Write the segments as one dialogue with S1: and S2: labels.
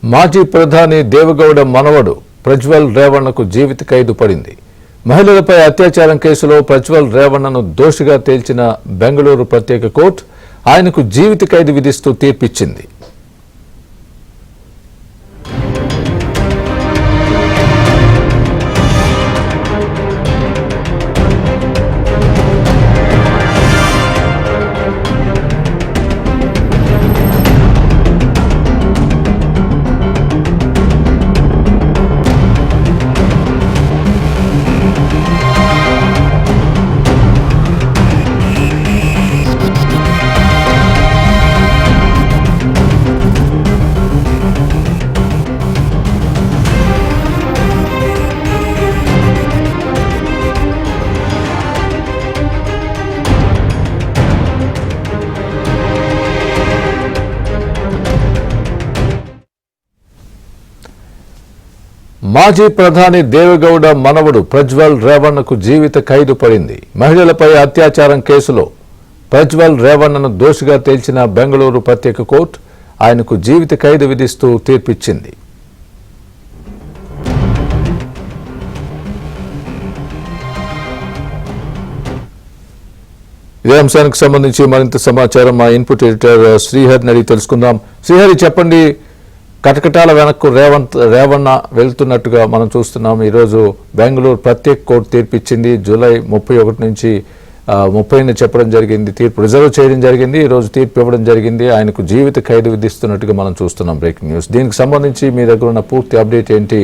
S1: మాజీ ప్రధాని దేవగౌడ మనవడు ప్రజ్వల్ రేవణ్ణకు జీవిత ఖైదు పడింది. మహిళలపై అత్యాచారం కేసులో ప్రజ్వల్ రేవణ్ణను దోషిగా తేల్చిన బెంగళూరు ప్రత్యేక కోర్టు ఆయనకు జీవిత ఖైదు విధిస్తూ తీర్పిచ్చింది. మాజీ ప్రధాని దేవగౌడ మనవడు ప్రజ్వల్ రేవణ్ణకు జీవిత ఖైదు పడింది. మహిళలపై అత్యాచారం కేసులో ప్రజ్వల్ రేవణ్ణను దోషిగా తేల్చిన బెంగళూరు ప్రత్యేక కోర్టు ఆయనకు జీవిత ఖైదు విధిస్తూ తీర్పిచ్చింది. ఇదే అంశానికి సంబంధించి మరింత సమాచారం మా ఇన్పుట్ ఎడిటర్ శ్రీహరిని అడిగి తెలుసుకుందాం. శ్రీహరి, చెప్పండి. కటకటాల వెనక్కు రేవణ్ణ వెళ్తున్నట్టుగా మనం చూస్తున్నాం. ఈరోజు బెంగళూరు ప్రత్యేక కోర్టు తీర్పిచ్చింది. జూలై 31 నుంచి 30ని చెప్పడం జరిగింది. తీర్పు రిజర్వ్ చేయడం జరిగింది. ఈరోజు తీర్పు ఇవ్వడం జరిగింది. ఆయనకు జీవిత ఖైదు విధిస్తున్నట్టుగా మనం చూస్తున్నాం. Breaking news. దీనికి సంబంధించి మీ దగ్గర ఉన్న పూర్తి అప్డేట్ ఏంటి?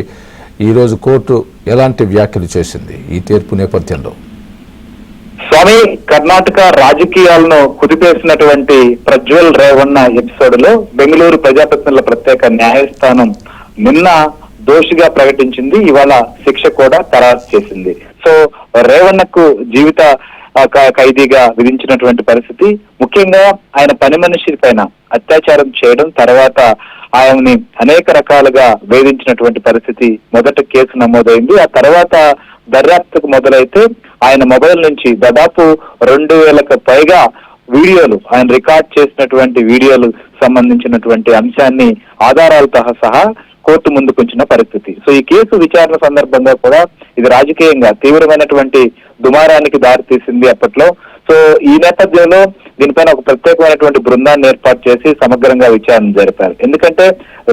S1: ఈరోజు కోర్టు ఎలాంటి వ్యాఖ్యలు చేసింది ఈ తీర్పు నేపథ్యంలో?
S2: స్వామి, కర్ణాటక రాజకీయాలను కుదిపేసినటువంటి ప్రజ్వల్ రేవణ్ణ ఎపిసోడ్ లో బెంగళూరు ప్రజాప్రతినిధుల ప్రత్యేక న్యాయస్థానం నిన్న దోషిగా ప్రకటించింది. ఇవాళ శిక్ష కూడా ఖరారు చేసింది. సో రేవణ్ణకు జీవిత ఖైదీగా విధించినటువంటి పరిస్థితి. ముఖ్యంగా ఆయన పని మనిషి పైన అత్యాచారం చేయడం, తర్వాత ఆయన్ని అనేక రకాలుగా వేధించినటువంటి పరిస్థితి. మొదట కేసు నమోదైంది. ఆ తర్వాత దర్యాప్తుకు మొదలైతే ఆయన మొబైల్ నుంచి దాదాపు 2000కు పైగా వీడియోలు, ఆయన రికార్డ్ చేసినటువంటి వీడియోలు సంబంధించినటువంటి అంశాన్ని ఆధారాలతో సహా కోర్టు ముందుకుంచిన పరిస్థితి. సో ఈ కేసు విచారణ సందర్భంగా కూడా ఇది రాజకీయంగా తీవ్రమైనటువంటి దుమారానికి దారితీసింది అప్పట్లో. సో ఈ నేపథ్యంలో దీనిపైన ఒక ప్రత్యేకమైనటువంటి బృందాన్ని ఏర్పాటు చేసి సమగ్రంగా విచారణ జరిపారు. ఎందుకంటే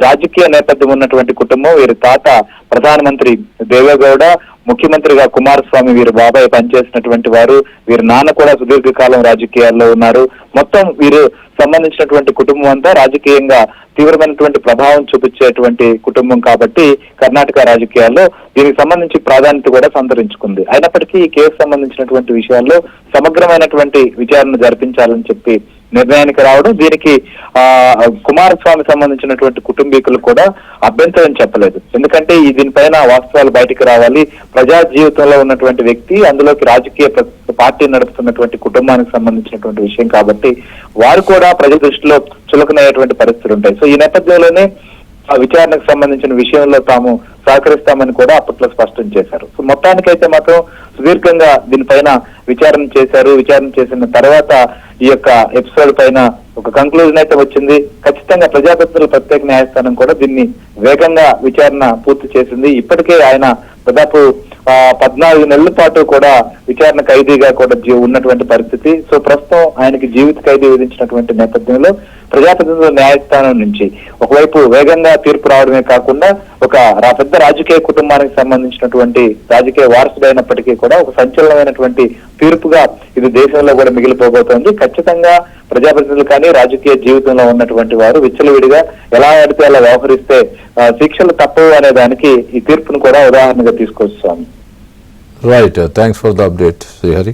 S2: రాజకీయ నేపథ్యం ఉన్నటువంటి కుటుంబం, వీరి తాత ప్రధానమంత్రి దేవేగౌడ, ముఖ్యమంత్రిగా కుమారస్వామి వీరి బాబాయ్ పనిచేసినటువంటి వారు, వీరి నాన్న కూడా సుదీర్ఘకాలం రాజకీయాల్లో ఉన్నారు. మొత్తం వీరు సంబంధించినటువంటి కుటుంబం అంతా రాజకీయంగా తీవ్రమైనటువంటి ప్రభావం చూపించేటువంటి కుటుంబం కాబట్టి కర్ణాటక రాజకీయాల్లో దీనికి సంబంధించి ప్రాధాన్యత కూడా సంతరించుకుంది. అయినప్పటికీ ఈ కేసు సంబంధించినటువంటి విషయాల్లో సమగ్రమైనటువంటి విచారణ జరిపించాలని చెప్పి నిర్ణయానికి రావడం, దీనికి కుమారస్వామి సంబంధించినటువంటి కుటుంబీకులు కూడా అభ్యంతరం చెప్పలేదు. ఎందుకంటే దీనిపైన వాస్తవాలు బయటికి రావాలి. ప్రజా జీవితంలో ఉన్నటువంటి వ్యక్తి, అందులోకి రాజకీయ పార్టీ నడుపుతున్నటువంటి కుటుంబానికి సంబంధించినటువంటి విషయం కాబట్టి వారు కూడా ప్రజల దృష్టిలో చులకనయ్యేటువంటి పరిస్థితులు ఉంటాయి. సో ఈ నేపథ్యంలోనే ఆ విచారణకు సంబంధించిన విషయంలో తాము సహకరిస్తామని కూడా అప్పట్లో స్పష్టం చేశారు. సో మొత్తానికైతే మాత్రం సుదీర్ఘంగా దీనిపైన విచారణ చేశారు. విచారణ చేసిన తర్వాత ఈ యొక్క ఎపిసోడ్ పైన ఒక కంక్లూజన్ అయితే వచ్చింది. ఖచ్చితంగా ప్రజాప్రతినిధుల ప్రత్యేక న్యాయస్థానం కూడా దీన్ని వేగంగా విచారణ పూర్తి చేసింది. ఇప్పటికే ఆయన దాదాపు 14 నెలల పాటు కూడా విచారణ ఖైదీగా కూడా ఉన్నటువంటి పరిస్థితి. సో ప్రస్తుతం ఆయనకి జీవిత ఖైదీ విధించినటువంటి నేపథ్యంలో ప్రజాప్రతినిధుల న్యాయస్థానం నుంచి ఒకవైపు వేగంగా తీర్పు రావడమే కాకుండా ఒక పెద్ద రాజకీయ కుటుంబానికి సంబంధించినటువంటి రాజకీయ వారసుడైనప్పటికీ కూడా ఒక సంచలనమైనటువంటి తీర్పుగా ఇది దేశంలో కూడా మిగిలిపోబోతోంది. ఖచ్చితంగా ప్రజాప్రతినిధులు కానీ రాజకీయ జీవితంలో ఉన్నటువంటి వారు విచ్చలవిడిగా ఎలా ఆడితే అలా వ్యవహరిస్తే శిక్షలు తప్పవు అనే దానికి ఈ తీర్పును కూడా ఉదాహరణగా తీసుకోవచ్చు. Swami,
S1: right. Thanks for the update Srihari.